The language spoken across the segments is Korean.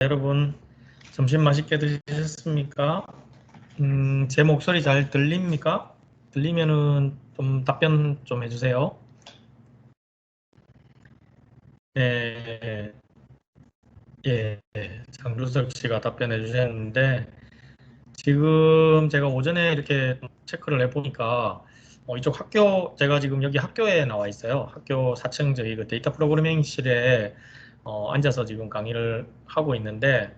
여러분, 점심 맛있게 드셨습니까? 제 목소리 잘 들립니까? 들리면은 좀 답변 좀 해주세요. 예, 예, 장주석 씨가 답변해 주셨는데, 지금 제가 오전에 이렇게 체크를 해보니까, 이쪽 학교, 제가 지금 여기 학교에 나와 있어요. 학교 4층 저희 그 데이터 프로그래밍실에 앉아서 지금 강의를 하고 있는데,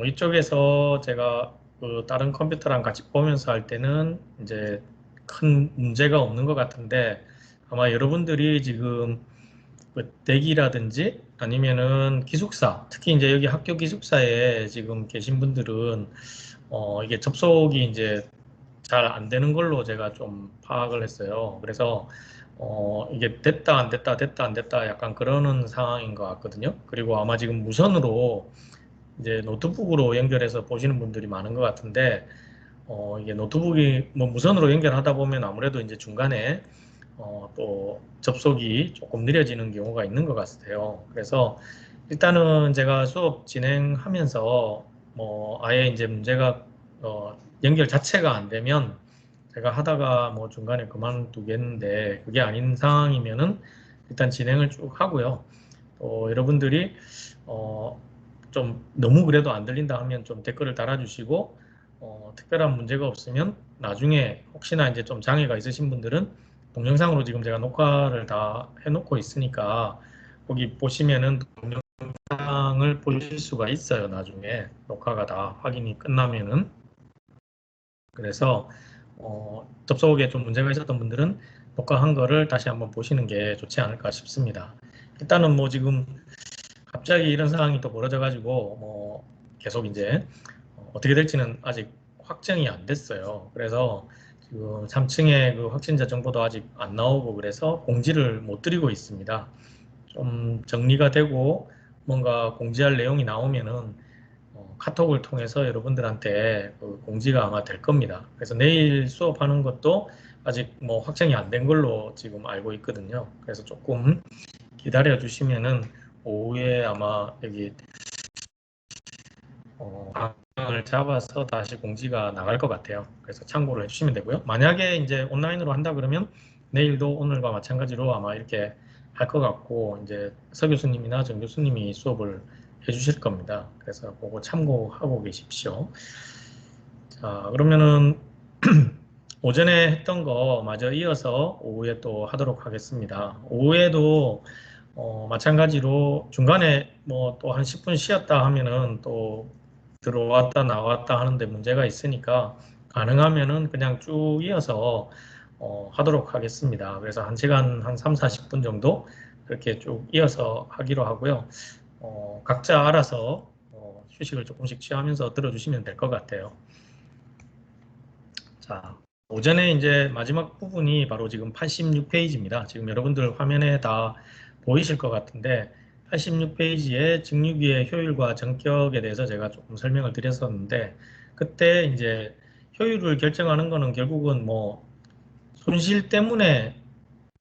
이쪽에서 제가 그 다른 컴퓨터랑 같이 보면서 할 때는 이제 큰 문제가 없는 것 같은데 아마 여러분들이 지금 그 대기라든지 아니면은 기숙사, 특히 이제 여기 학교 기숙사에 지금 계신 분들은 이게 접속이 이제 잘 안 되는 걸로 제가 좀 파악을 했어요. 그래서 이게 됐다 안 됐다 됐다 안 됐다 약간 그러는 상황인 것 같거든요. 그리고 아마 지금 무선으로 이제 노트북으로 연결해서 보시는 분들이 많은 것 같은데, 이게 노트북이 뭐 무선으로 연결하다 보면 아무래도 이제 중간에 또 접속이 조금 느려지는 경우가 있는 것 같아요. 그래서 일단은 제가 수업 진행하면서 뭐 아예 이제 문제가 연결 자체가 안 되면 제가 하다가 뭐 중간에 그만두겠는데 그게 아닌 상황이면은 일단 진행을 쭉 하고요. 또 여러분들이 어, 좀 너무 그래도 안 들린다 하면 좀 댓글을 달아주시고 특별한 문제가 없으면 나중에 혹시나 이제 좀 장애가 있으신 분들은 동영상으로 지금 제가 녹화를 다 해놓고 있으니까 거기 보시면은 동영상을 보실 수가 있어요. 나중에 녹화가 다 확인이 끝나면은. 그래서 접속에 좀 문제가 있었던 분들은 녹화한 거를 다시 한번 보시는 게 좋지 않을까 싶습니다. 일단은 뭐 지금 갑자기 이런 상황이 또 벌어져가지고 뭐 계속 이제 어떻게 될지는 아직 확정이 안 됐어요. 그래서 지금 3층에 그 확진자 정보도 아직 안 나오고 그래서 공지를 못 드리고 있습니다. 좀 정리가 되고 뭔가 공지할 내용이 나오면은 카톡을 통해서 여러분들한테 그 공지가 아마 될 겁니다. 그래서 내일 수업하는 것도 아직 뭐 확정이 안 된 걸로 지금 알고 있거든요. 그래서 조금 기다려 주시면은 오후에 아마 여기 방을 잡아서 다시 공지가 나갈 것 같아요. 그래서 참고를 해주시면 되고요. 만약에 이제 온라인으로 한다 그러면 내일도 오늘과 마찬가지로 아마 이렇게 할 것 같고 이제 서 교수님이나 정 교수님이 수업을 해주실 겁니다. 그래서 그거 참고하고 계십시오. 자, 그러면은 오전에 했던 거 마저 이어서 오후에 또 하도록 하겠습니다. 오후에도 마찬가지로 중간에 뭐 또 한 10분 쉬었다 하면은 또 들어왔다 나왔다 하는데 문제가 있으니까 가능하면은 그냥 쭉 이어서 하도록 하겠습니다. 그래서 1시간 한 3, 40분 정도 그렇게 쭉 이어서 하기로 하고요. 각자 알아서 휴식을 조금씩 취하면서 들어주시면 될 것 같아요. 자, 오전에 이제 마지막 부분이 바로 지금 86페이지입니다. 지금 여러분들 화면에 다 보이실 것 같은데 86페이지에 직육위의 효율과 전격에 대해서 제가 조금 설명을 드렸었는데 그때 이제 효율을 결정하는 거는 결국은 뭐 손실 때문에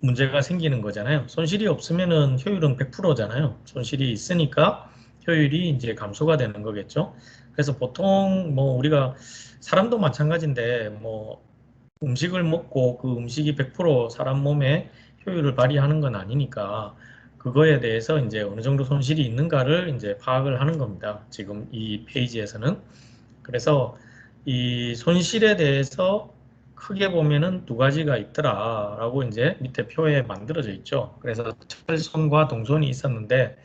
문제가 생기는 거잖아요. 손실이 없으면은 효율은 100%잖아요. 손실이 있으니까 효율이 이제 감소가 되는 거겠죠. 그래서 보통 뭐 우리가 사람도 마찬가지인데 뭐 음식을 먹고 그 음식이 100% 사람 몸에 효율을 발휘하는 건 아니니까 그거에 대해서 이제 어느 정도 손실이 있는가를 이제 파악을 하는 겁니다. 지금 이 페이지에서는. 그래서 이 손실에 대해서 크게 보면은 두 가지가 있더라라고 이제 밑에 표에 만들어져 있죠. 그래서 철선과 동선이 있었는데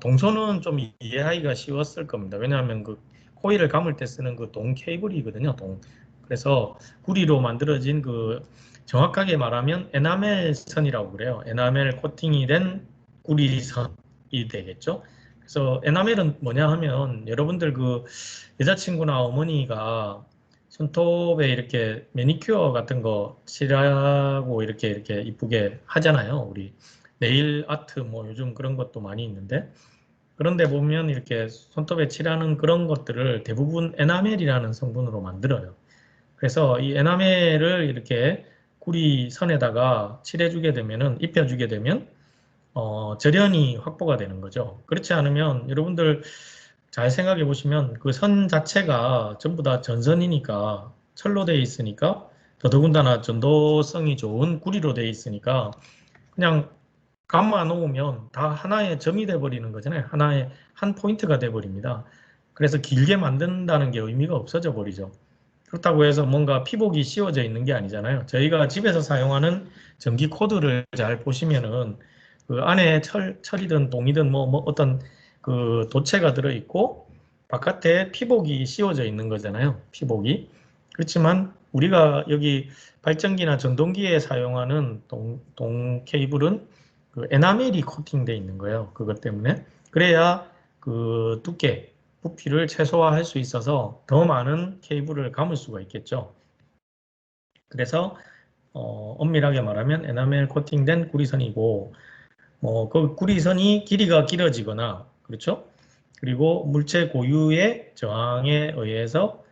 동선은 좀 이해하기가 쉬웠을 겁니다. 왜냐하면 그 코일을 감을 때 쓰는 그 동 케이블이거든요. 동. 그래서 구리로 만들어진 그 정확하게 말하면 에나멜 선이라고 그래요. 에나멜 코팅이 된 구리선이 되겠죠. 그래서 에나멜은 뭐냐 하면 여러분들 그 여자친구나 어머니가 손톱에 이렇게 매니큐어 같은 거 칠하고 이렇게 이쁘게 하잖아요. 우리 네일 아트 뭐 요즘 그런 것도 많이 있는데 그런데 보면 이렇게 손톱에 칠하는 그런 것들을 대부분 에나멜이라는 성분으로 만들어요. 그래서 이 에나멜을 이렇게 구리 선에다가 칠해주게 되면은 입혀주게 되면 절연이 확보가 되는 거죠. 그렇지 않으면 여러분들 잘 생각해 보시면 그 선 자체가 전부 다 전선이니까 철로 되어 있으니까 더더군다나 전도성이 좋은 구리로 되어 있으니까 그냥 감아 놓으면 다 하나의 점이 돼 버리는 거잖아요. 하나의 한 포인트가 돼 버립니다. 그래서 길게 만든다는 게 의미가 없어져 버리죠. 그렇다고 해서 뭔가 피복이 씌워져 있는 게 아니잖아요. 저희가 집에서 사용하는 전기 코드를 잘 보시면은 그 안에 철이든 동이든 뭐 어떤 그 도체가 들어있고 바깥에 피복이 씌워져 있는 거잖아요. 피복이. 그렇지만 우리가 여기 발전기나 전동기에 사용하는 동 케이블은 그 에나멜이 코팅되어 있는 거예요. 그것 때문에. 그래야 그 두께, 부피를 최소화할 수 있어서 더 많은 케이블을 감을 수가 있겠죠. 그래서 엄밀하게 말하면 에나멜 코팅된 구리선이고 그 구리선이 길이가 길어지거나 그렇죠? 그리고 물체 고유의 저항에 의해서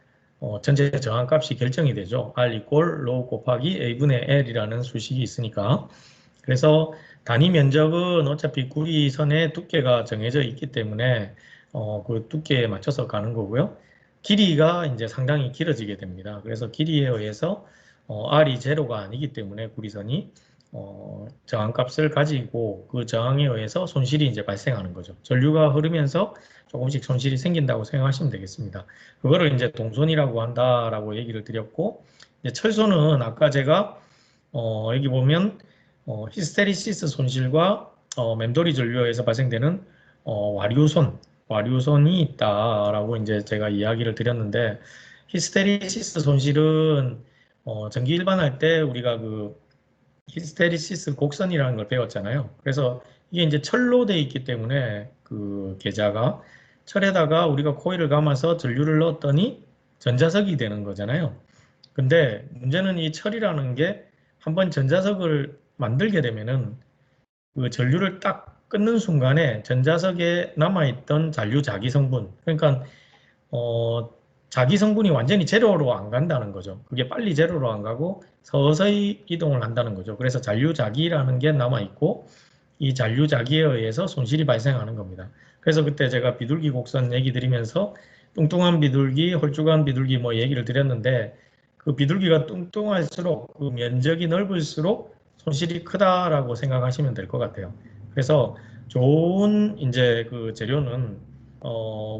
전체 저항값이 결정이 되죠. R 이꼴 로 곱하기 A분의 L이라는 수식이 있으니까. 그래서 단위 면적은 어차피 구리선의 두께가 정해져 있기 때문에 그 두께에 맞춰서 가는 거고요. 길이가 이제 상당히 길어지게 됩니다. 그래서 길이에 의해서 R이 제로가 아니기 때문에 구리선이 저항값을 가지고 그 저항에 의해서 손실이 이제 발생하는 거죠. 전류가 흐르면서 조금씩 손실이 생긴다고 생각하시면 되겠습니다. 그거를 이제 동선이라고 한다라고 얘기를 드렸고, 이제 철소는 아까 제가 여기 보면 히스테리시스 손실과 맴돌이 전류에서 발생되는 와류손이 있다라고 이제 제가 이야기를 드렸는데 히스테리시스 손실은 전기 일반할 때 우리가 그 히스테리시스 곡선이라는 걸 배웠잖아요. 그래서 이게 이제 철로 돼 있기 때문에 그 계자가 철에다가 우리가 코일을 감아서 전류를 넣었더니 전자석이 되는 거잖아요. 근데 문제는 이 철이라는 게 한번 전자석을 만들게 되면은 그 전류를 딱 끊는 순간에 전자석에 남아있던 잔류 자기 성분, 그러니까 어, 자기 성분이 완전히 제로로 안 간다는 거죠. 그게 빨리 제로로 안 가고 서서히 이동을 한다는 거죠. 그래서 잔류자기라는 게 남아있고 이 잔류자기에 의해서 손실이 발생하는 겁니다. 그래서 그때 제가 비둘기 곡선 얘기 드리면서 뚱뚱한 비둘기, 홀쭉한 비둘기 뭐 얘기를 드렸는데 그 비둘기가 뚱뚱할수록 그 면적이 넓을수록 손실이 크다라고 생각하시면 될 것 같아요. 그래서 좋은 이제 그 재료는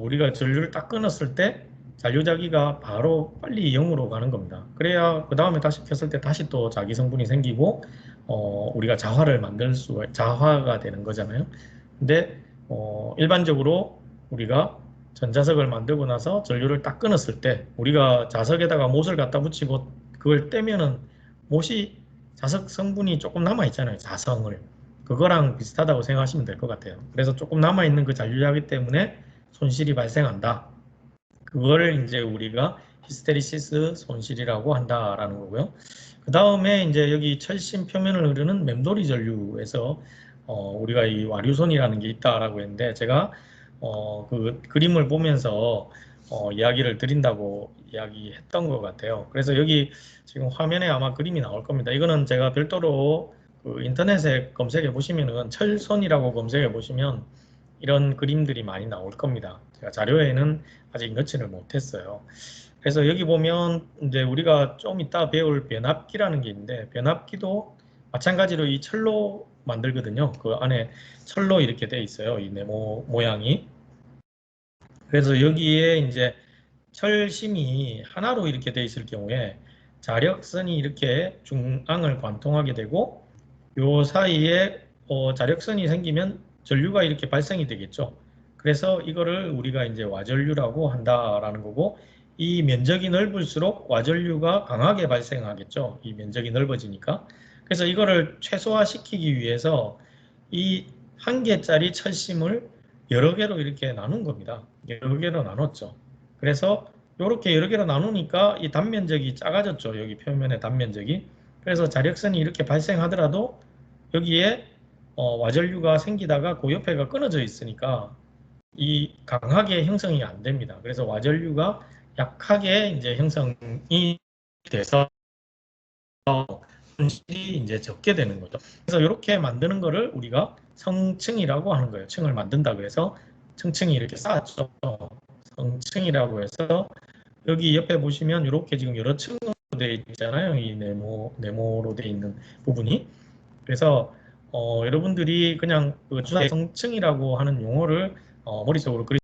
우리가 전류를 딱 끊었을 때 잔류자기가 바로 빨리 0으로 가는 겁니다. 그래야 그 다음에 다시 켰을 때 다시 또 자기 성분이 생기고 우리가 자화를 만들 수가 자화가 되는 거잖아요. 근데 일반적으로 우리가 전자석을 만들고 나서 전류를 딱 끊었을 때 우리가 자석에다가 못을 갖다 붙이고 그걸 떼면은 못이 자석 성분이 조금 남아 있잖아요. 자성을. 그거랑 비슷하다고 생각하시면 될 것 같아요. 그래서 조금 남아 있는 그 잔류자기 때문에 손실이 발생한다. 그거를 이제 우리가 히스테리시스 손실이라고 한다라는 거고요. 그 다음에 이제 여기 철심 표면을 흐르는 맴돌이 전류에서 우리가 이 와류손이라는 게 있다라고 했는데 제가 그 그림을 보면서 이야기를 드린다고 이야기했던 것 같아요. 그래서 여기 지금 화면에 아마 그림이 나올 겁니다. 이거는 제가 별도로 그 인터넷에 검색해 보시면은 철손이라고 검색해 보시면 이런 그림들이 많이 나올 겁니다. 제가 자료에는 아직 넣지를 못했어요. 그래서 여기 보면 이제 우리가 좀 이따 배울 변압기라는 게 있는데 변압기도 마찬가지로 이 철로 만들거든요. 그 안에 철로 이렇게 돼 있어요. 이 네모 모양이. 그래서 여기에 이제 철심이 하나로 이렇게 돼 있을 경우에 자력선이 이렇게 중앙을 관통하게 되고 요 사이에 자력선이 생기면 전류가 이렇게 발생이 되겠죠. 그래서 이거를 우리가 이제 와전류라고 한다라는 거고 이 면적이 넓을수록 와전류가 강하게 발생하겠죠. 이 면적이 넓어지니까. 그래서 이거를 최소화시키기 위해서 이 한 개짜리 철심을 여러 개로 이렇게 나눈 겁니다. 여러 개로 나눴죠. 그래서 이렇게 여러 개로 나누니까 이 단면적이 작아졌죠. 여기 표면의 단면적이. 그래서 자력선이 이렇게 발생하더라도 여기에 와전류가 생기다가 그 옆에가 끊어져 있으니까 이 강하게 형성이 안 됩니다. 그래서 와전류가 약하게 이제 형성이 돼서 손실이 이제 적게 되는 거죠. 그래서 이렇게 만드는 거를 우리가 성층이라고 하는 거예요. 층을 만든다 그래서 층층이 이렇게 쌓았죠. 성층이라고 해서 여기 옆에 보시면 이렇게 지금 여러 층으로 되어 있잖아요. 이 네모로 되어 있는 부분이. 그래서 여러분들이 그냥 그 성층이라고 하는 용어를 머릿속으로 그리겠습니다.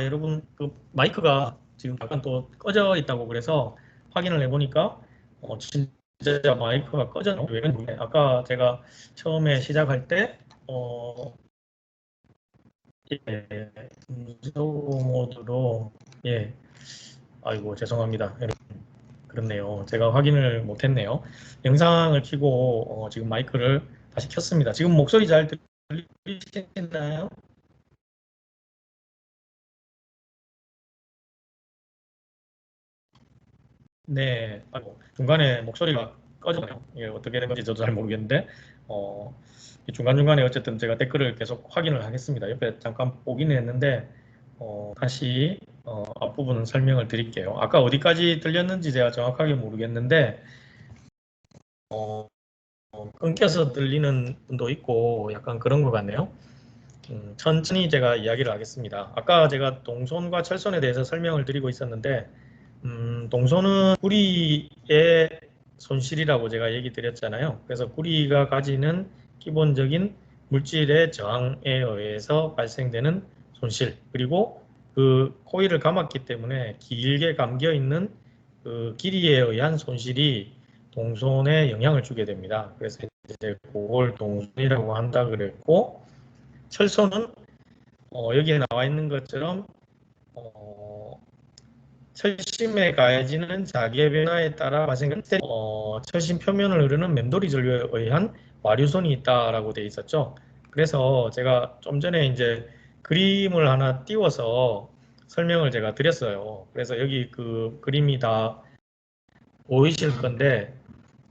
여러분 그 마이크가 지금 잠깐 또 꺼져 있다고 그래서 확인을 해보니까 진짜 마이크가 꺼졌네요. 왜 그런지 아까 제가 처음에 시작할 때 예, 무소 모드로 예, 아이고 죄송합니다. 여러분 그렇네요. 제가 확인을 못했네요. 영상을 켜고 지금 마이크를 다시 켰습니다. 지금 목소리 잘 들리시나요? 네, 아이고, 중간에 목소리가 꺼졌네요. 이게 어떻게 된 건지 저도 잘 모르겠는데, 어, 중간중간에 어쨌든 제가 댓글을 계속 확인을 하겠습니다. 옆에 잠깐 보기는 했는데, 다시 앞부분 설명을 드릴게요. 아까 어디까지 들렸는지 제가 정확하게 모르겠는데, 어, 끊겨서 들리는 분도 있고, 약간 그런 것 같네요. 천천히 제가 이야기를 하겠습니다. 아까 제가 동선과 철선에 대해서 설명을 드리고 있었는데, 동선은 구리의 손실이라고 제가 얘기 드렸잖아요. 그래서 구리가 가지는 기본적인 물질의 저항에 의해서 발생되는 손실, 그리고 그 코일을 감았기 때문에 길게 감겨 있는 그 길이에 의한 손실이 동선에 영향을 주게 됩니다. 그래서 이제 그걸 동선이라고 한다 그랬고, 철선은 여기에 나와 있는 것처럼 어, 철심에 가해지는 자기의 변화에 따라 발생하는 철심 표면을 흐르는 맴돌이 전류에 의한 와류선이 있다라고 되어 있었죠. 그래서 제가 좀 전에 이제 그림을 하나 띄워서 설명을 제가 드렸어요. 그래서 여기 그 그림이 다 보이실 건데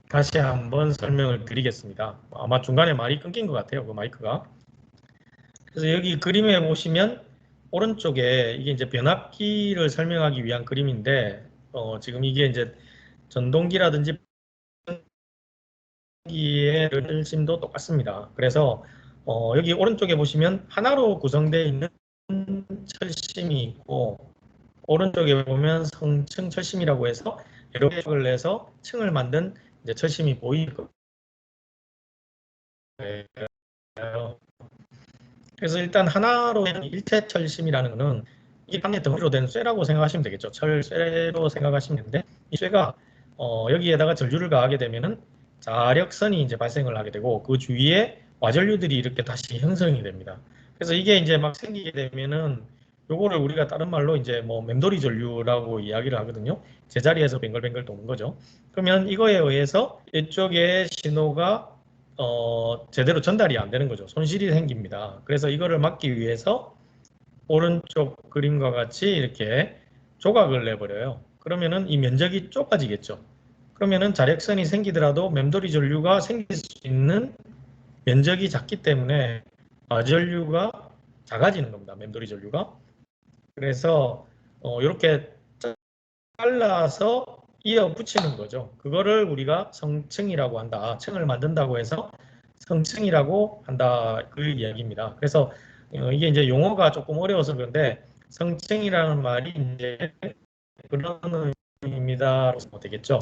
다시 한번 설명을 드리겠습니다. 아마 중간에 말이 끊긴 것 같아요. 그 마이크가. 그래서 여기 그림에 보시면 오른쪽에 이게 이제 변압기를 설명하기 위한 그림인데 지금 이게 이제 전동기라든지 기의 열심도 똑같습니다. 그래서 여기 오른쪽에 보시면 하나로 구성되어 있는 철심이 있고 오른쪽에 보면 성층 철심이라고 해서 여러 개를 내서 층을 만든 이제 철심이 보일 거예요. 그래서 일단 하나로 된 일체철심이라는 것은 이 판의 덩어리로 된 쇠라고 생각하시면 되겠죠. 철쇠로 생각하시면 되는데 이 쇠가 여기에다가 전류를 가하게 되면은 자력선이 이제 발생을 하게 되고 그 주위에 와전류들이 이렇게 다시 형성이 됩니다. 그래서 이게 이제 막 생기게 되면은 요거를 우리가 다른 말로 이제 뭐 맴돌이 전류라고 이야기를 하거든요. 제자리에서 뱅글뱅글 도는 거죠. 그러면 이거에 의해서 이쪽에 신호가 제대로 전달이 안 되는 거죠. 손실이 생깁니다. 그래서 이거를 막기 위해서 오른쪽 그림과 같이 이렇게 조각을 내버려요. 그러면은 이 면적이 좁아지겠죠. 그러면은 자력선이 생기더라도 맴돌이 전류가 생길 수 있는 면적이 작기 때문에 마전류가 작아지는 겁니다. 맴돌이 전류가. 그래서 이렇게 잘라서 이어 붙이는 거죠. 그거를 우리가 성층이라고 한다. 층을 만든다고 해서 성층이라고 한다. 그 이야기입니다. 그래서 이게 이제 용어가 조금 어려워서 그런데 성층이라는 말이 이제 그런 의미입니다. 되겠죠.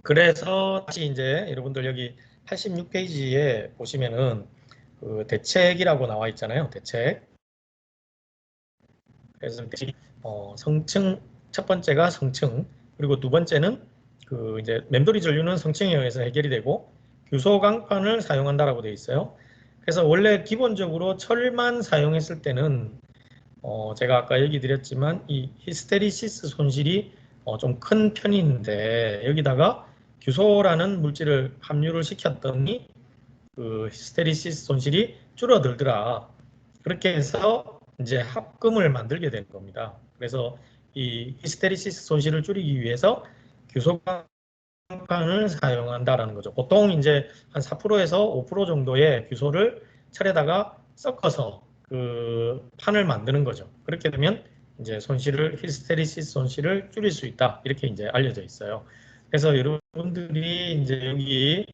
그래서 다시 이제 여러분들 여기 86페이지에 보시면은 그 대책이라고 나와 있잖아요. 대책. 그래서 성층 첫 번째가 성층 그리고 두 번째는 그 이제 맴돌이 전류는 성층에 의해서 해결이 되고 규소 강판을 사용한다라고 되어 있어요. 그래서 원래 기본적으로 철만 사용했을 때는 제가 아까 얘기 드렸지만 이 히스테리시스 손실이 좀 큰 편인데 여기다가 규소라는 물질을 함유를 시켰더니 그 히스테리시스 손실이 줄어들더라. 그렇게 해서 이제 합금을 만들게 된 겁니다. 그래서 이 히스테리시스 손실을 줄이기 위해서 규소광판을 사용한다라는 거죠. 보통 이제 한 4%에서 5% 정도의 규소를 철에다가 섞어서 그 판을 만드는 거죠. 그렇게 되면 이제 히스테리시스 손실을 줄일 수 있다. 이렇게 이제 알려져 있어요. 그래서 여러분들이 이제 여기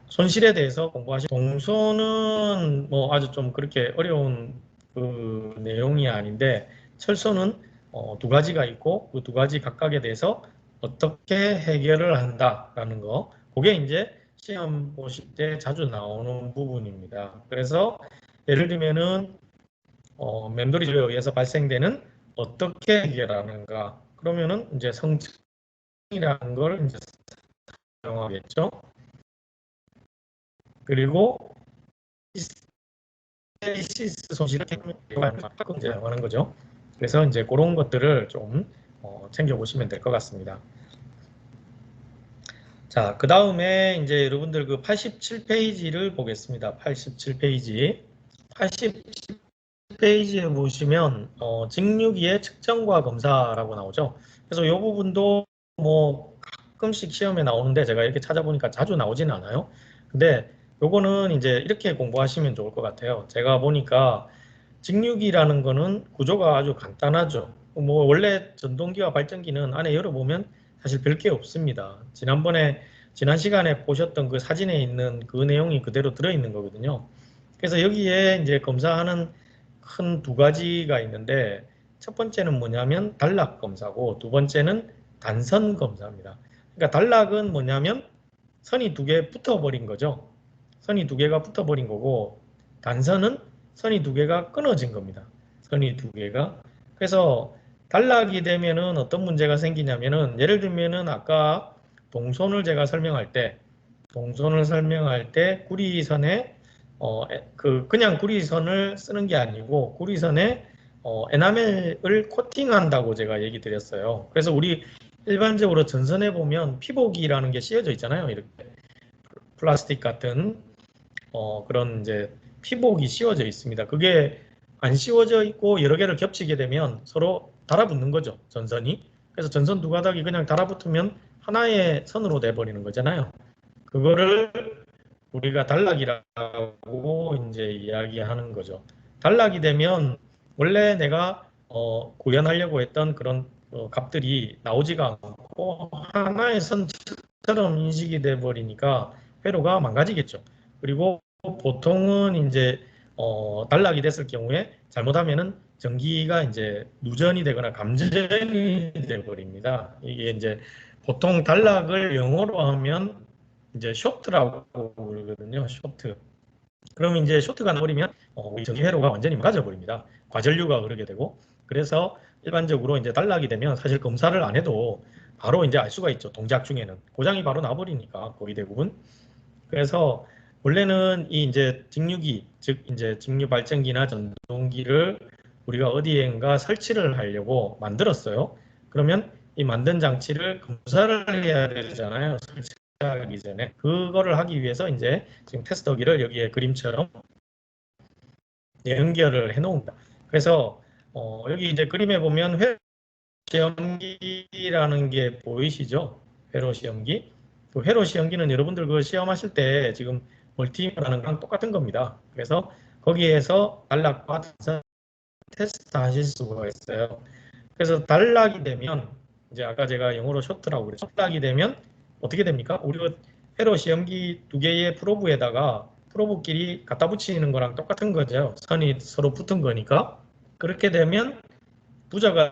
손실에 대해서 공부하시 동소는 뭐 아주 좀 그렇게 어려운 그 내용이 아닌데 철소는 두 가지가 있고 그 두 가지 각각에 대해서 어떻게 해결을 한다라는 거 그게 이제 시험 보실 때 자주 나오는 부분입니다. 그래서 예를 들면은 맴돌이 조에 의해서 발생되는 어떻게 해결하는가 그러면은 이제 성층이라는 걸 이제 사용하겠죠. 그리고 히스테리시스 손실을 가끔 사용하는 거죠. 그래서 이제 그런 것들을 좀 챙겨보시면 될 것 같습니다. 자, 그 다음에 이제 여러분들 그 87페이지를 보겠습니다. 87페이지. 87페이지에 보시면 직류기의 측정과 검사라고 나오죠. 그래서 이 부분도 뭐 가끔씩 시험에 나오는데 제가 이렇게 찾아보니까 자주 나오지는 않아요. 근데 요거는 이제 이렇게 공부하시면 좋을 것 같아요. 제가 보니까 직류기라는 거는 구조가 아주 간단하죠. 뭐 원래 전동기와 발전기는 안에 열어보면 사실 별 게 없습니다. 지난 시간에 보셨던 그 사진에 있는 그 내용이 그대로 들어있는 거거든요. 그래서 여기에 이제 검사하는 큰 두 가지가 있는데 첫 번째는 뭐냐면 단락 검사고 두 번째는 단선 검사입니다. 그러니까 단락은 뭐냐면 선이 두 개 붙어버린 거죠. 선이 두 개가 붙어버린 거고 단선은 선이 두 개가 끊어진 겁니다. 선이 두 개가. 그래서 단락이 되면은 어떤 문제가 생기냐면은 예를 들면은 아까 동선을 설명할 때 구리선에 그냥 구리선을 쓰는 게 아니고 구리선에 에나멜을 코팅한다고 제가 얘기 드렸어요. 그래서 우리 일반적으로 전선에 보면 피복이라는 게 씌워져 있잖아요. 이렇게 플라스틱 같은 그런 이제 피복이 씌워져 있습니다. 그게 안 씌워져 있고 여러 개를 겹치게 되면 서로 달아붙는 거죠. 전선이. 그래서 전선 두 가닥이 그냥 달아붙으면 하나의 선으로 돼버리는 거잖아요. 그거를 우리가 단락이라고 이제 이야기하는 거죠. 단락이 되면 원래 내가 구현하려고 했던 그런 값들이 나오지가 않고 하나의 선처럼 인식이 돼 버리니까 회로가 망가지겠죠. 그리고 보통은 이제 단락이 됐을 경우에 잘못하면은 전기가 이제 누전이 되거나 감전이 돼 버립니다. 이게 이제 보통 단락을 영어로 하면 이제 쇼트라고 부르거든요. 쇼트. 그러면 이제 쇼트가 나버리면 우리 전기 회로가 완전히 망가져 버립니다. 과전류가 흐르게 되고. 그래서 일반적으로 이제 단락이 되면 사실 검사를 안 해도 바로 이제 알 수가 있죠. 동작 중에는 고장이 바로 나버리니까 거의 대부분. 그래서 원래는 이 이제 직류기, 즉 이제 직류 발전기나 전동기를 우리가 어디엔가 설치를 하려고 만들었어요. 그러면 이 만든 장치를 검사를 해야 되잖아요. 설치하기 전에. 그거를 하기 위해서 이제 지금 테스터기를 여기에 그림처럼 연결을 해 놓습니다. 그래서 여기 이제 그림에 보면 시험기라는 게 보이시죠? 회로 시험기. 그 회로 시험기는 여러분들 그 시험하실 때 지금 멀티미터라는 거랑 똑같은 겁니다. 그래서 거기에서 단락과 단선 테스트 하실 수가 있어요. 그래서 단락이 되면 이제 아까 제가 영어로 쇼트라고 그랬죠. 단락이 되면 어떻게 됩니까? 우리가 회로 시험기 두 개의 프로브에다가 프로브끼리 갖다 붙이는 거랑 똑같은 거죠. 선이 서로 붙은 거니까. 그렇게 되면 부저가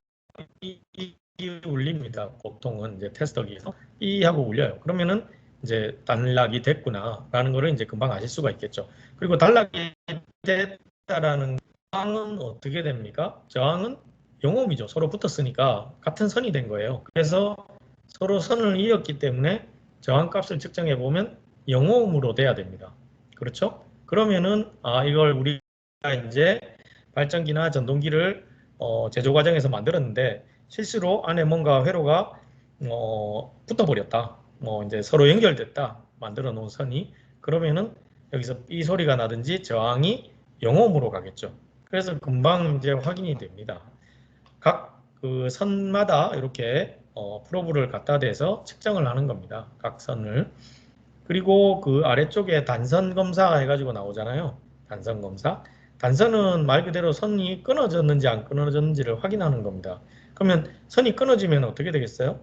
울립니다. 보통은 이제 테스터기에서 이 하고 울려요. 그러면은 이제 단락이 됐구나라는 거를 이제 금방 아실 수가 있겠죠. 그리고 단락이 됐다라는 저항은 어떻게 됩니까? 저항은 영호음이죠. 서로 붙었으니까 같은 선이 된 거예요. 그래서 서로 선을 이었기 때문에 저항값을 측정해 보면 영호음으로 돼야 됩니다. 그렇죠? 그러면은 이걸 우리가 이제 발전기나 전동기를 제조 과정에서 만들었는데 실수로 안에 뭔가 회로가 붙어버렸다. 이제 서로 연결됐다. 만들어 놓은 선이. 그러면은 여기서 이 소리가 나든지 저항이 영호음으로 가겠죠. 그래서 금방 이제 확인이 됩니다. 각 그 선마다 이렇게 프로브를 갖다 대서 측정을 하는 겁니다. 각 선을. 그리고 그 아래쪽에 단선 검사 해가지고 나오잖아요. 단선 검사. 단선은 말 그대로 선이 끊어졌는지 안 끊어졌는지를 확인하는 겁니다. 그러면 선이 끊어지면 어떻게 되겠어요?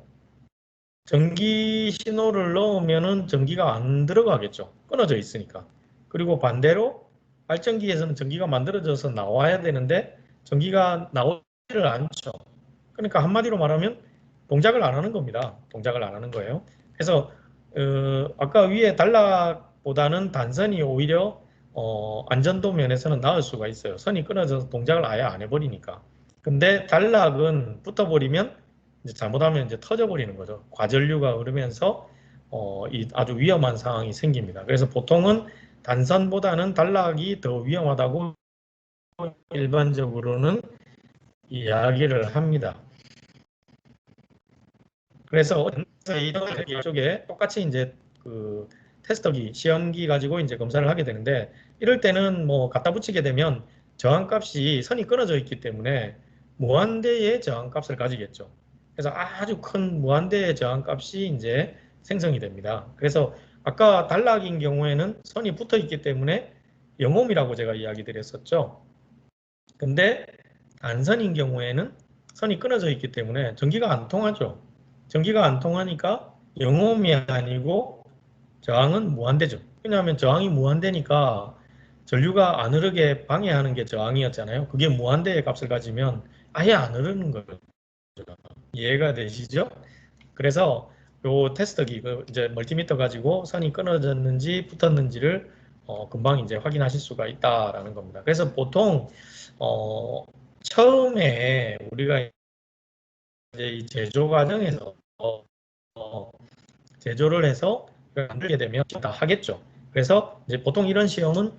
전기 신호를 넣으면은 전기가 안 들어가겠죠. 끊어져 있으니까. 그리고 반대로 발전기에서는 전기가 만들어져서 나와야 되는데 전기가 나오지를 않죠. 그러니까 한마디로 말하면 동작을 안 하는 겁니다. 동작을 안 하는 거예요. 그래서 아까 위에 단락보다는 단선이 오히려 안전도 면에서는 나을 수가 있어요. 선이 끊어져서 동작을 아예 안 해버리니까. 근데 단락은 붙어버리면 이제 잘못하면 이제 터져버리는 거죠. 과전류가 흐르면서 이 아주 위험한 상황이 생깁니다. 그래서 보통은 단선보다는 단락이 더 위험하다고 일반적으로는 이야기를 합니다. 그래서 이쪽에 똑같이 이제 그 테스터기, 시험기 가지고 이제 검사를 하게 되는데 이럴 때는 뭐 갖다 붙이게 되면 저항값이 선이 끊어져 있기 때문에 무한대의 저항값을 가지겠죠. 그래서 아주 큰 무한대의 저항값이 이제 생성이 됩니다. 그래서 아까 단락인 경우에는 선이 붙어 있기 때문에 영옴이라고 제가 이야기 드렸었죠. 근데 단선인 경우에는 선이 끊어져 있기 때문에 전기가 안 통하죠. 전기가 안 통하니까 영음이 아니고 저항은 무한대죠. 왜냐하면 저항이 무한대니까 전류가 안 흐르게 방해하는 게 저항이었잖아요. 그게 무한대의 값을 가지면 아예 안 흐르는 거죠. 이해가 되시죠? 그래서 요 테스터기, 이제 멀티미터 가지고 선이 끊어졌는지 붙었는지를 금방 이제 확인하실 수가 있다라는 겁니다. 그래서 보통 어, 처음에 우리가 이제 이 제조 과정에서 제조를 해서 만들게 되면 다 하겠죠. 그래서 이제 보통 이런 시험은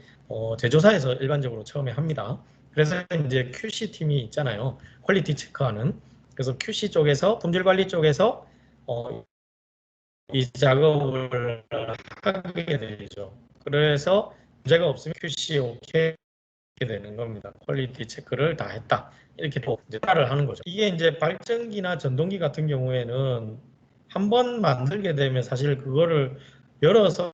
제조사에서 일반적으로 처음에 합니다. 그래서 이제 QC 팀이 있잖아요. 퀄리티 체크하는. 그래서 QC 쪽에서 품질 관리 쪽에서 이 작업을 하게 되죠. 그래서 문제가 없으면 QC 오케이 되는 겁니다. 퀄리티 체크를 다 했다. 이렇게 또 이제 따를 하는 거죠. 이게 이제 발전기나 전동기 같은 경우에는 한 번 만들게 되면 사실 그거를 열어서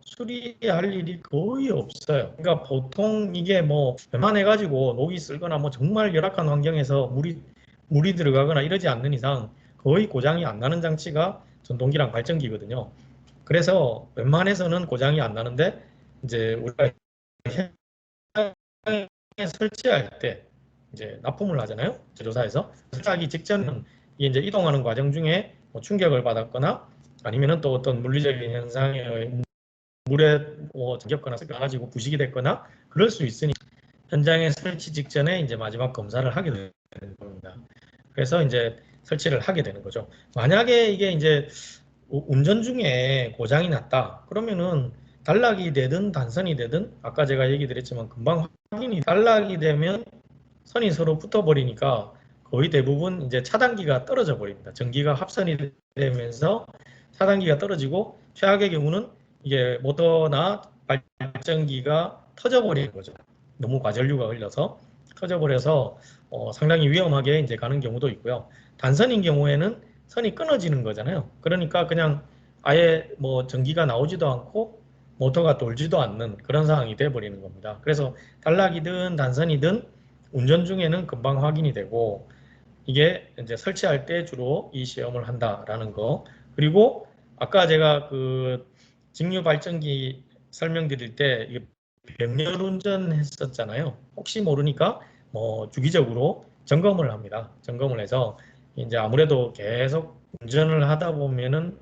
수리할 일이 거의 없어요. 그러니까 보통 이게 뭐 웬만해가지고 녹이 쓸거나 뭐 정말 열악한 환경에서 물이 들어가거나 이러지 않는 이상 거의 고장이 안 나는 장치가 전동기랑 발전기거든요. 그래서 웬만해서는 고장이 안 나는데 이제 우리가 설치할 때 이제 납품을 하잖아요. 제조사에서 설치하기 직전은 이제 이동하는 과정 중에 뭐 충격을 받았거나 아니면은 또 어떤 물리적인 현상에 물에 잠겼거나 가지고 부식이 됐거나 그럴 수 있으니 현장에 설치 직전에 이제 마지막 검사를 하게 되는 겁니다. 그래서 이제 설치를 하게 되는 거죠. 만약에 이게 이제 운전 중에 고장이 났다. 그러면은 단락이 되든 단선이 되든 아까 제가 얘기 드렸지만 금방 확인이 단락이 되면 선이 서로 붙어버리니까 거의 대부분 이제 차단기가 떨어져 버립니다. 전기가 합선이 되면서 차단기가 떨어지고 최악의 경우는 이게 모터나 발전기가 터져버리는 거죠. 너무 과전류가 흘려서 터져버려서 상당히 위험하게 이제 가는 경우도 있고요. 단선인 경우에는 선이 끊어지는 거잖아요. 그러니까 그냥 아예 뭐 전기가 나오지도 않고 모터가 돌지도 않는 그런 상황이 돼버리는 겁니다. 그래서 단락이든 단선이든 운전 중에는 금방 확인이 되고 이게 이제 설치할 때 주로 이 시험을 한다라는 거. 그리고 아까 제가 그 직류 발전기 설명드릴 때 이게 병렬 운전 했었잖아요. 혹시 모르니까 뭐 주기적으로 점검을 합니다. 점검을 해서 이제 아무래도 계속 운전을 하다 보면은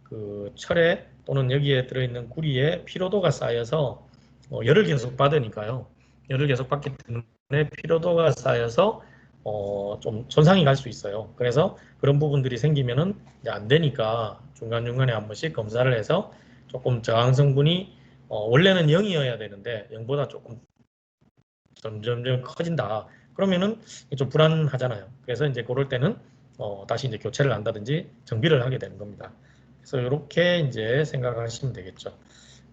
그 철에 또는 여기에 들어있는 구리에 피로도가 쌓여서 열을 계속 받으니까요. 열을 계속 받기 때문에 피로도가 쌓여서 좀 손상이 갈 수 있어요. 그래서 그런 부분들이 생기면은 이제 안 되니까 중간중간에 한 번씩 검사를 해서 조금 저항 성분이 원래는 0이어야 되는데 0보다 조금 점점점 커진다. 그러면은 좀 불안하잖아요. 그래서 이제 그럴 때는 다시 이제 교체를 한다든지 정비를 하게 되는 겁니다. 그래서 이렇게 이제 생각하시면 되겠죠.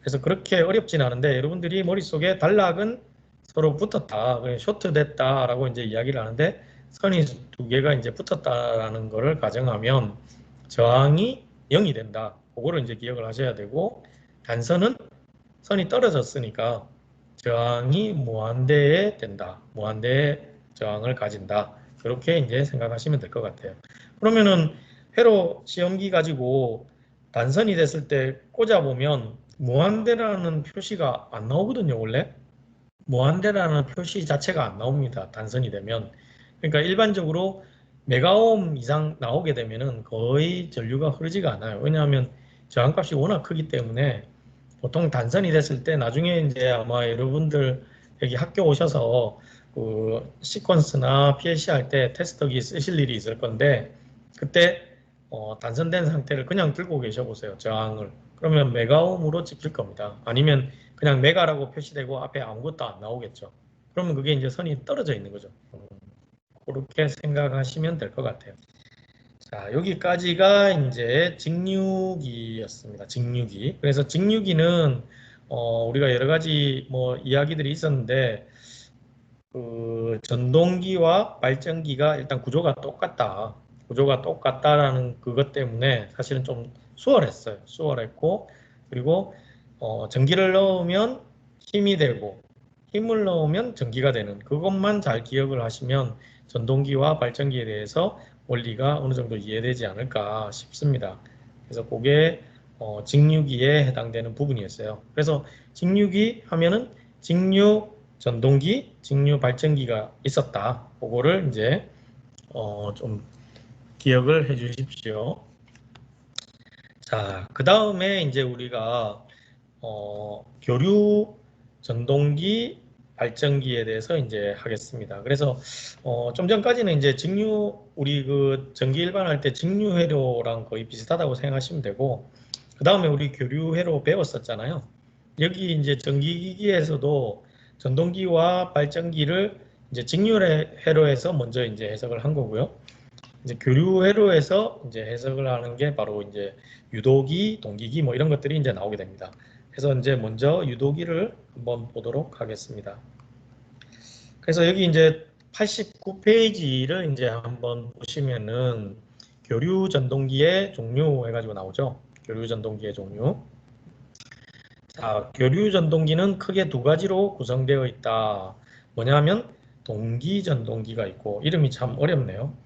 그래서 그렇게 어렵진 않은데 여러분들이 머릿속에 단락은 서로 붙었다, 쇼트 됐다라고 이제 이야기를 하는데 선이 두 개가 이제 붙었다라는 거를 가정하면 저항이 0이 된다. 그거를 이제 기억을 하셔야 되고 단선은 선이 떨어졌으니까 저항이 무한대에 된다. 무한대의 저항을 가진다. 그렇게 이제 생각하시면 될 것 같아요. 그러면은 회로 시험기 가지고 단선이 됐을 때 꽂아보면 무한대라는 표시가 안 나오거든요, 원래. 무한대라는 표시 자체가 안 나옵니다. 단선이 되면. 그러니까 일반적으로 메가옴 이상 나오게 되면은 거의 전류가 흐르지가 않아요. 왜냐하면 저항값이 워낙 크기 때문에 보통 단선이 됐을 때 나중에 이제 아마 여러분들 여기 학교 오셔서 그 시퀀스나 PLC 할 때 테스터기 쓰실 일이 있을 건데 그때 단선된 상태를 그냥 들고 계셔 보세요. 저항을. 그러면 메가옴으로 찍힐 겁니다. 아니면 그냥 메가라고 표시되고 앞에 아무것도 안 나오겠죠. 그러면 그게 이제 선이 떨어져 있는 거죠. 그렇게 생각하시면 될 것 같아요. 자, 여기까지가 이제 직류기였습니다. 직류기. 그래서 직류기는 우리가 여러 가지 뭐 이야기들이 있었는데 그 전동기와 발전기가 일단 구조가 똑같다. 구조가 똑같다라는 그것 때문에 사실은 좀 수월했어요. 수월했고 그리고 전기를 넣으면 힘이 되고 힘을 넣으면 전기가 되는 그것만 잘 기억을 하시면 전동기와 발전기에 대해서 원리가 어느 정도 이해되지 않을까 싶습니다. 그래서 그게 직류기에 해당되는 부분이었어요. 그래서 직류기 하면은 직류 전동기, 직류 발전기가 있었다. 그거를 이제 좀 기억을 해 주십시오. 자, 그 다음에 이제 우리가 교류 전동기 발전기에 대해서 이제 하겠습니다. 그래서 좀 전까지는 이제 직류 우리 그 전기 일반할 때 직류 회로랑 거의 비슷하다고 생각하시면 되고 그 다음에 우리 교류 회로 배웠었잖아요. 여기 이제 전기기기에서도 전동기와 발전기를 이제 직류 회로에서 먼저 이제 해석을 한 거고요. 이제 교류 회로에서 이제 해석을 하는 게 바로 이제 유도기, 동기기 뭐 이런 것들이 이제 나오게 됩니다. 그래서 이제 먼저 유도기를 한번 보도록 하겠습니다. 그래서 여기 이제 89페이지를 이제 한번 보시면은 교류 전동기의 종류 해가지고 나오죠. 교류 전동기의 종류. 자, 교류 전동기는 크게 두 가지로 구성되어 있다. 뭐냐면 동기 전동기가 있고 이름이 참 어렵네요.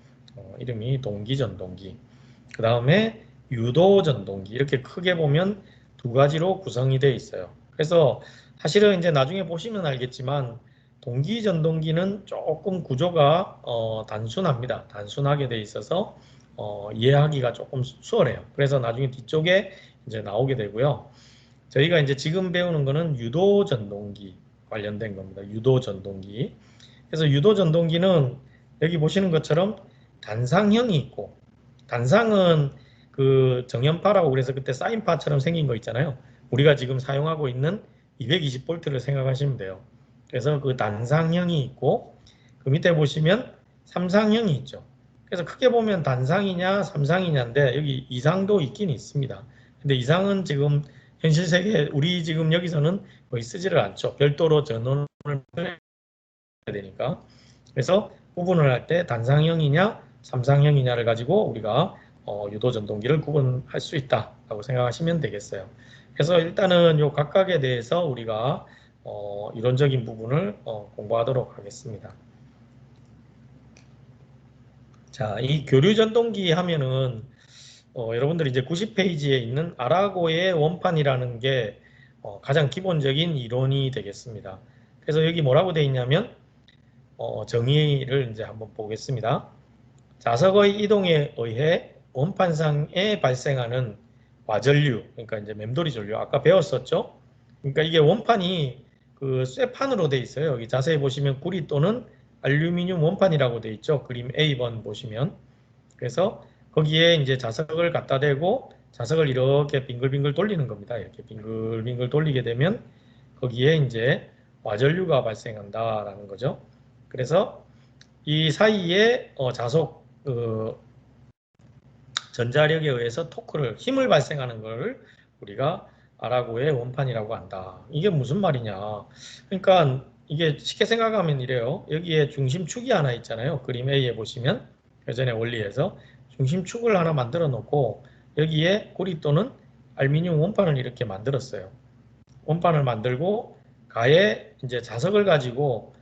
이름이 동기 전동기. 그 다음에 유도 전동기 이렇게 크게 보면 두 가지로 구성이 되어 있어요. 그래서 사실은 이제 나중에 보시면 알겠지만 동기 전동기는 조금 구조가 단순합니다. 단순하게 되어 있어서 이해하기가 조금 수월해요. 그래서 나중에 뒤쪽에 이제 나오게 되고요. 저희가 이제 지금 배우는 거는 유도 전동기 관련된 겁니다. 유도 전동기. 그래서 유도 전동기는 여기 보시는 것처럼 단상형이 있고 단상은 그 정연파라고 그래서 그때 사인파처럼 생긴 거 있잖아요. 우리가 지금 사용하고 있는 220V를 생각하시면 돼요. 그래서 그 단상형이 있고 그 밑에 보시면 삼상형이 있죠. 그래서 크게 보면 단상이냐 삼상이냐인데 여기 이상도 있긴 있습니다. 근데 이상은 지금 현실 세계 우리 지금 여기서는 거의 쓰지를 않죠. 별도로 전원을 해야 되니까. 그래서 구분을 할 때 단상형이냐 삼상형이냐를 가지고 우리가 유도 전동기를 구분할 수 있다라고 생각하시면 되겠어요. 그래서 일단은 요 각각에 대해서 우리가 이론적인 부분을 공부하도록 하겠습니다. 자, 이 교류 전동기 하면은 여러분들이 이제 90페이지에 있는 아라고의 원판이라는 게 가장 기본적인 이론이 되겠습니다. 그래서 여기 뭐라고 되어 있냐면 정의를 이제 한번 보겠습니다. 자석의 이동에 의해 원판상에 발생하는 와전류, 그러니까 이제 맴돌이 전류, 아까 배웠었죠? 그러니까 이게 원판이 그 쇠판으로 돼 있어요. 여기 자세히 보시면 구리 또는 알루미늄 원판이라고 돼 있죠. 그림 A번 보시면. 그래서 거기에 이제 자석을 갖다 대고 자석을 이렇게 빙글빙글 돌리는 겁니다. 이렇게 빙글빙글 돌리게 되면 거기에 이제 와전류가 발생한다라는 거죠. 그래서 이 사이에 자석 전자력에 의해서 토크를 힘을 발생하는 걸 우리가 아라고의 원판이라고 한다. 이게 무슨 말이냐? 그러니까 이게 쉽게 생각하면 이래요. 여기에 중심축이 하나 있잖아요. 그림 A에 보시면 예전에 원리에서 중심축을 하나 만들어 놓고 여기에 구리 또는 알루미늄 원판을 이렇게 만들었어요. 원판을 만들고 가에 이제 자석을 가지고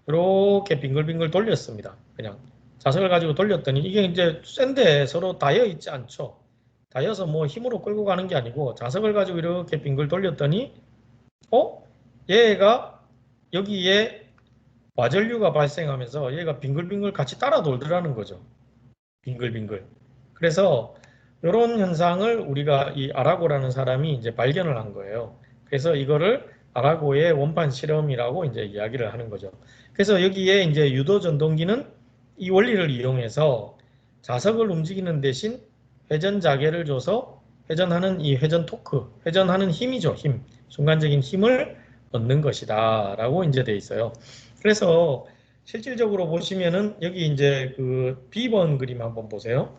이렇게 빙글빙글 돌렸습니다. 그냥 자석을 가지고 돌렸더니 이게 이제 센데 서로 닿여 있지 않죠. 닿여서 뭐 힘으로 끌고 가는 게 아니고 자석을 가지고 이렇게 빙글 돌렸더니 얘가 여기에 와전류가 발생하면서 얘가 빙글빙글 같이 따라 돌더라는 거죠. 빙글빙글. 그래서 이런 현상을 우리가 이 아라고라는 사람이 이제 발견을 한 거예요. 그래서 이거를 아라고의 원판 실험이라고 이제 이야기를 하는 거죠. 그래서 여기에 이제 유도 전동기는 이 원리를 이용해서 자석을 움직이는 대신 회전 자계를 줘서 회전하는 이 회전 토크, 회전하는 힘이죠, 힘. 순간적인 힘을 얻는 것이다라고 이제 돼 있어요. 그래서 실질적으로 보시면은 여기 이제 그 B번 그림 한번 보세요.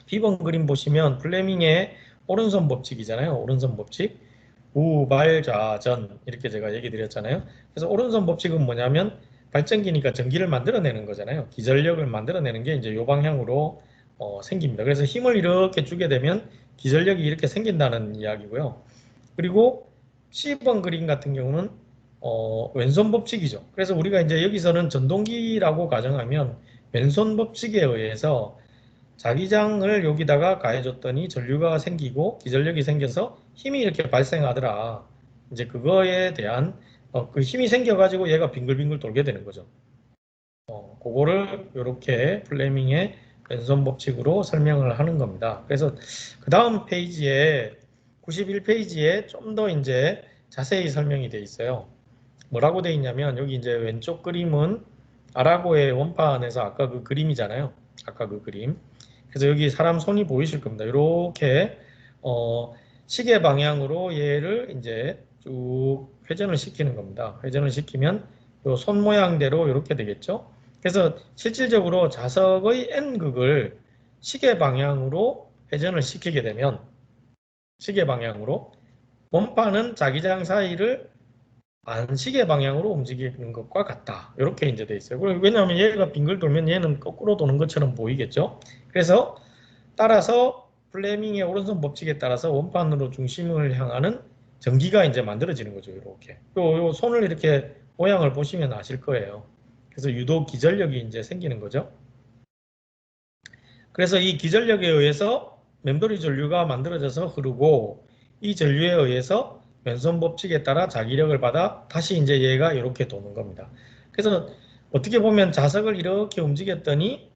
B번 그림 보시면 플레밍의 오른손 법칙이잖아요. 오른손 법칙. 우발좌전 이렇게 제가 얘기 드렸잖아요. 그래서 오른손 법칙은 뭐냐면 발전기니까 전기를 만들어내는 거잖아요. 기전력을 만들어내는 게 이제 이 방향으로 생깁니다. 그래서 힘을 이렇게 주게 되면 기전력이 이렇게 생긴다는 이야기고요. 그리고 C번 그림 같은 경우는 왼손 법칙이죠. 그래서 우리가 이제 여기서는 전동기라고 가정하면 왼손 법칙에 의해서 자기장을 여기다가 가해줬더니 전류가 생기고 기전력이 생겨서 힘이 이렇게 발생하더라. 이제 그거에 대한 그 힘이 생겨가지고 얘가 빙글빙글 돌게 되는 거죠. 그거를 이렇게 플레밍의 왼손 법칙으로 설명을 하는 겁니다. 그래서 그 다음 페이지에 91페이지에 좀 더 이제 자세히 설명이 돼 있어요. 뭐라고 돼 있냐면 여기 이제 왼쪽 그림은 아라고의 원판에서 아까 그 그림이잖아요. 아까 그 그림. 그래서 여기 사람 손이 보이실 겁니다. 이렇게 시계 방향으로 얘를 이제 쭉 회전을 시키는 겁니다. 회전을 시키면 요 손 모양대로 이렇게 되겠죠. 그래서 실질적으로 자석의 N극을 시계 방향으로 회전을 시키게 되면 시계 방향으로 원판은 자기장 사이를 안시계 방향으로 움직이는 것과 같다. 이렇게 이제 돼 있어요. 왜냐하면 얘가 빙글 돌면 얘는 거꾸로 도는 것처럼 보이겠죠. 그래서 따라서 플레밍의 오른손 법칙에 따라서 원판으로 중심을 향하는 전기가 이제 만들어지는 거죠. 이렇게. 요 손을 이렇게 모양을 보시면 아실 거예요. 그래서 유도 기전력이 이제 생기는 거죠. 그래서 이 기전력에 의해서 맴돌이 전류가 만들어져서 흐르고 이 전류에 의해서 왼손 법칙에 따라 자기력을 받아 다시 이제 얘가 이렇게 도는 겁니다. 그래서 어떻게 보면 자석을 이렇게 움직였더니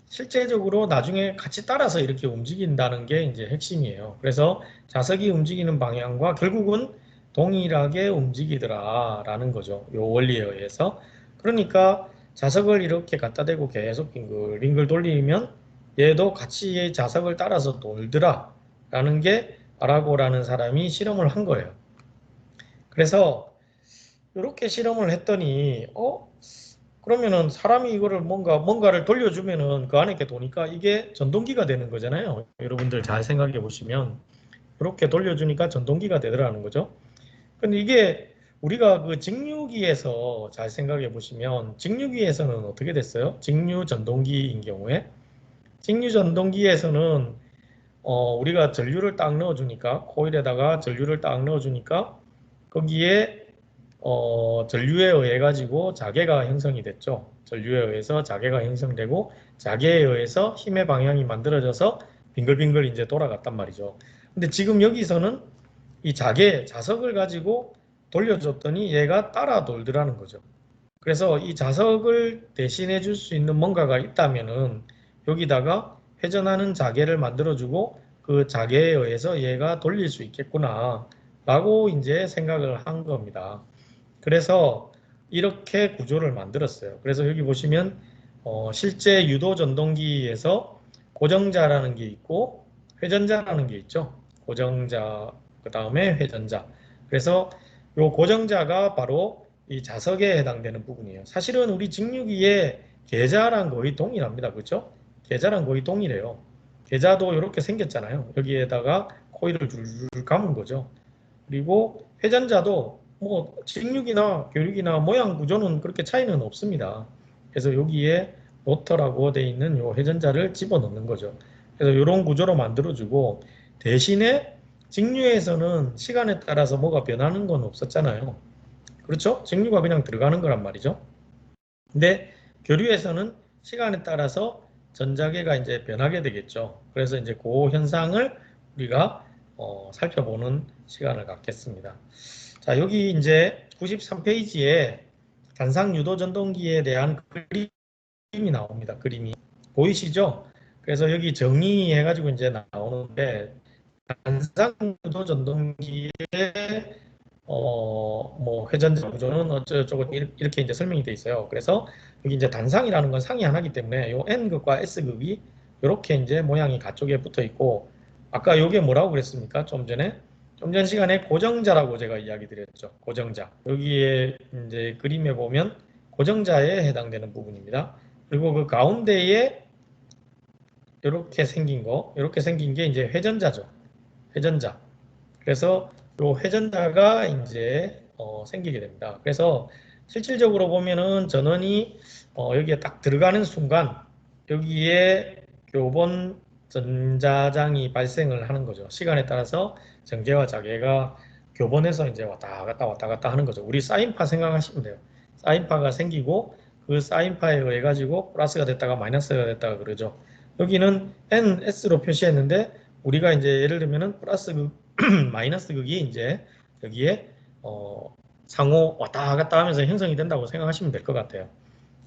실제적으로 나중에 같이 따라서 이렇게 움직인다는 게 이제 핵심이에요. 그래서 자석이 움직이는 방향과 결국은 동일하게 움직이더라라는 거죠. 요 원리에 의해서. 그러니까 자석을 이렇게 갖다 대고 계속 빙글빙글 돌리면 얘도 같이 자석을 따라서 돌더라라는 게 아라고라는 사람이 실험을 한 거예요. 그래서 이렇게 실험을 했더니 그러면은 사람이 이거를 뭔가를 돌려주면은 그 안에 이렇게 도니까 이게 전동기가 되는 거잖아요. 여러분들 잘 생각해 보시면 이렇게 돌려주니까 전동기가 되더라는 거죠. 근데 이게 우리가 그 직류기에서 잘 생각해 보시면 직류기에서는 어떻게 됐어요? 직류 전동기인 경우에 직류 전동기에서는 우리가 전류를 딱 넣어주니까 코일에다가 전류를 딱 넣어주니까 거기에 전류에 의해 가지고 자개가 형성이 됐죠. 전류에 의해서 자개가 형성되고 자개에 의해서 힘의 방향이 만들어져서 빙글빙글 이제 돌아갔단 말이죠. 근데 지금 여기서는 이 자석을 가지고 돌려줬더니 얘가 따라 돌더라는 거죠. 그래서 이 자석을 대신해 줄 수 있는 뭔가가 있다면은 여기다가 회전하는 자개를 만들어주고 그 자개에 의해서 얘가 돌릴 수 있겠구나 라고 이제 생각을 한 겁니다. 그래서 이렇게 구조를 만들었어요. 그래서 여기 보시면 실제 유도 전동기에서 고정자라는 게 있고 회전자라는 게 있죠. 고정자 그 다음에 회전자. 그래서 이 고정자가 바로 이 자석에 해당되는 부분이에요. 사실은 우리 직류기의 계자랑 거의 동일합니다. 그렇죠? 계자랑 거의 동일해요. 계자도 이렇게 생겼잖아요. 여기에다가 코일을 줄줄 감은 거죠. 그리고 회전자도 뭐 직육이나 교육이나 모양 구조는 그렇게 차이는 없습니다. 그래서 여기에 로터라고 되어 있는 요 회전자를 집어넣는 거죠. 그래서 이런 구조로 만들어주고 대신에 직류에서는 시간에 따라서 뭐가 변하는 건 없었잖아요. 그렇죠? 직류가 그냥 들어가는 거란 말이죠. 근데 교류에서는 시간에 따라서 전자계가 이제 변하게 되겠죠. 그래서 이제 그 현상을 우리가 살펴보는 시간을 갖겠습니다. 자, 여기 이제 93페이지에 단상 유도 전동기에 대한 그림이 나옵니다. 그림이 보이시죠? 그래서 여기 정의해가지고 이제 나오는데 단상 유도 전동기의 뭐 회전자 구조는 어쩌고저쩌고 이렇게 이제 설명이 돼 있어요. 그래서 여기 이제 단상이라는 건 상이 하나이기 때문에 요 N극과 S극이 이렇게 이제 모양이 가쪽에 붙어 있고 아까 요게 뭐라고 그랬습니까? 좀 전에 좀 전 시간에 고정자라고 제가 이야기 드렸죠. 고정자. 여기에 이제 그림에 보면 고정자에 해당되는 부분입니다. 그리고 그 가운데에 이렇게 생긴 거, 이렇게 생긴 게 이제 회전자죠. 회전자. 그래서 요 회전자가 이제 생기게 됩니다. 그래서 실질적으로 보면은 전원이 여기에 딱 들어가는 순간 여기에 교본 전자장이 발생을 하는 거죠. 시간에 따라서 전개와 자개가 교본에서 이제 왔다 갔다 하는 거죠. 우리 사인파 생각하시면 돼요. 사인파가 생기고 그 사인파에 의해 가지고 플러스가 됐다가 마이너스가 됐다가 그러죠. 여기는 NS로 표시했는데 우리가 이제 예를 들면은 플러스 마이너스 극이 이제 여기에 상호 왔다 갔다 하면서 형성이 된다고 생각하시면 될 것 같아요.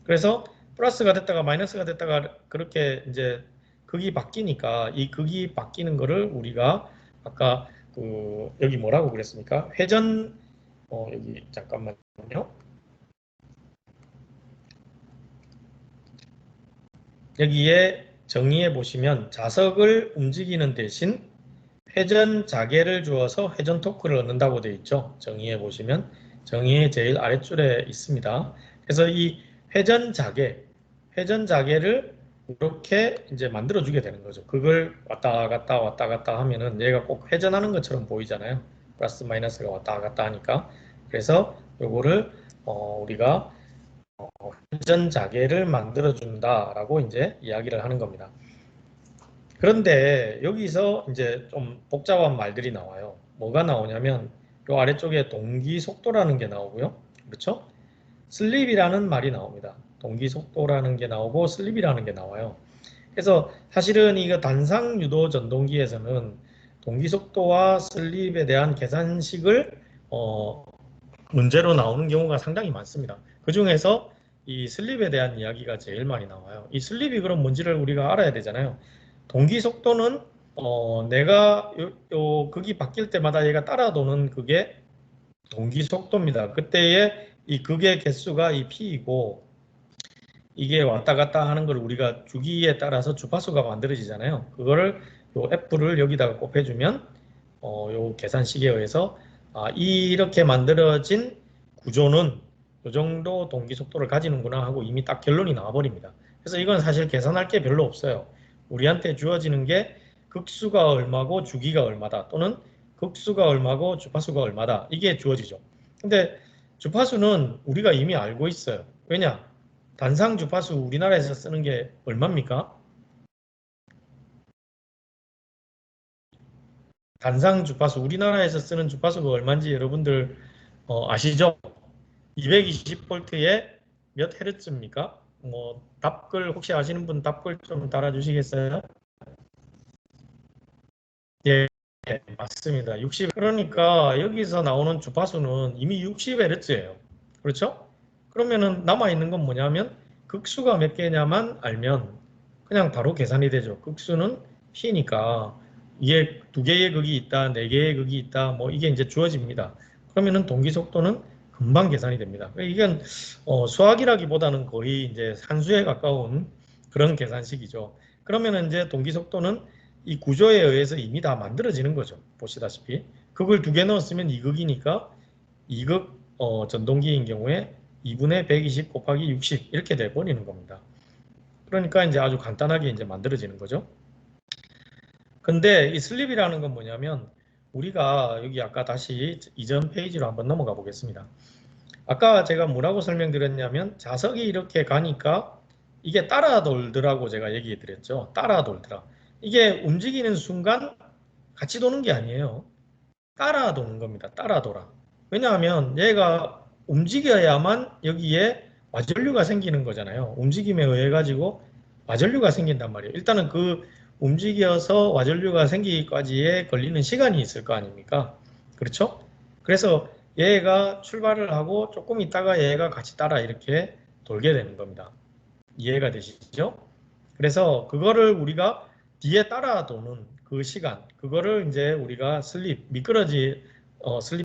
그래서 플러스가 됐다가 마이너스가 됐다가 그렇게 이제 극이 바뀌니까 이 극이 바뀌는 거를 우리가 아까 그 여기 뭐라고 그랬습니까? 회전 여기 잠깐만요. 여기에 정의해 보시면 자석을 움직이는 대신 회전 자개를 주어서 회전 토크를 얻는다고 되어 있죠. 정의해 보시면 정의의 제일 아랫줄에 있습니다. 그래서 이 회전 자개를 이렇게 이제 만들어 주게 되는 거죠. 그걸 왔다 갔다 하면은 얘가 꼭 회전하는 것처럼 보이잖아요. 플러스 마이너스가 왔다 갔다 하니까. 그래서 요거를 우리가 회전 자개를 만들어 준다라고 이제 이야기를 하는 겁니다. 그런데 여기서 이제 좀 복잡한 말들이 나와요. 뭐가 나오냐면 요 아래쪽에 동기 속도라는 게 나오고요. 그렇죠? 슬립이라는 말이 나옵니다. 동기 속도라는 게 나오고 슬립이라는 게 나와요. 그래서 사실은 이거 단상 유도 전동기에서는 동기 속도와 슬립에 대한 계산식을 문제로 나오는 경우가 상당히 많습니다. 그 중에서 이 슬립에 대한 이야기가 제일 많이 나와요. 이 슬립이 그럼 뭔지를 우리가 알아야 되잖아요. 동기 속도는 내가 극이 바뀔 때마다 얘가 따라 도는 그게 동기 속도입니다. 그때의 이 극의 개수가 이 P이고 이게 왔다 갔다 하는 걸 우리가 주기에 따라서 주파수가 만들어지잖아요. 그거를 요 F를 여기다가 곱해주면 요 계산식에 의해서 이렇게 만들어진 구조는 이 정도 동기 속도를 가지는구나 하고 이미 딱 결론이 나와버립니다. 그래서 이건 사실 계산할 게 별로 없어요. 우리한테 주어지는 게 극수가 얼마고 주기가 얼마다 또는 극수가 얼마고 주파수가 얼마다 이게 주어지죠. 근데 주파수는 우리가 이미 알고 있어요. 왜냐? 단상 주파수 우리나라에서 쓰는 게 얼마입니까? 단상 주파수 우리나라에서 쓰는 주파수가 얼마인지 여러분들 아시죠? 220볼트에 몇 헤르츠입니까? 뭐 답글 혹시 아시는 분 답글 좀 달아주시겠어요? 예, 맞습니다. 60. 그러니까 여기서 나오는 주파수는 이미 60Hz예요. 그렇죠? 그러면은 남아 있는 건 뭐냐면 극수가 몇 개냐만 알면 그냥 바로 계산이 되죠. 극수는 P니까 이게 두 개의 극이 있다, 네 개의 극이 있다, 뭐 이게 이제 주어집니다. 그러면은 동기 속도는 금방 계산이 됩니다. 이건 수학이라기보다는 거의 이제 산수에 가까운 그런 계산식이죠. 그러면은 이제 동기 속도는 이 구조에 의해서 이미 다 만들어지는 거죠. 보시다시피 극을 두 개 넣었으면 2극이니까 2극 전동기인 경우에 2분의 120 곱하기 60 이렇게 돼 버리는 겁니다. 그러니까 이제 아주 간단하게 이제 만들어지는 거죠. 근데 이 슬립이라는 건 뭐냐면 우리가 여기 아까 다시 이전 페이지로 한번 넘어가 보겠습니다. 아까 제가 뭐라고 설명드렸냐면 자석이 이렇게 가니까 이게 따라 돌더라고 제가 얘기해 드렸죠. 따라 돌더라. 이게 움직이는 순간 같이 도는 게 아니에요. 따라 도는 겁니다. 따라 돌아. 왜냐하면 얘가 움직여야만 여기에 와전류가 생기는 거잖아요. 움직임에 의해 가지고 와전류가 생긴단 말이에요. 일단은 그 움직여서 와전류가 생기기까지에 걸리는 시간이 있을 거 아닙니까? 그렇죠? 그래서 얘가 출발을 하고 조금 있다가 얘가 같이 따라 이렇게 돌게 되는 겁니다. 이해가 되시죠? 그래서 그거를 우리가 뒤에 따라 도는 그 시간, 그거를 이제 우리가 슬립, 미끄러지, 슬립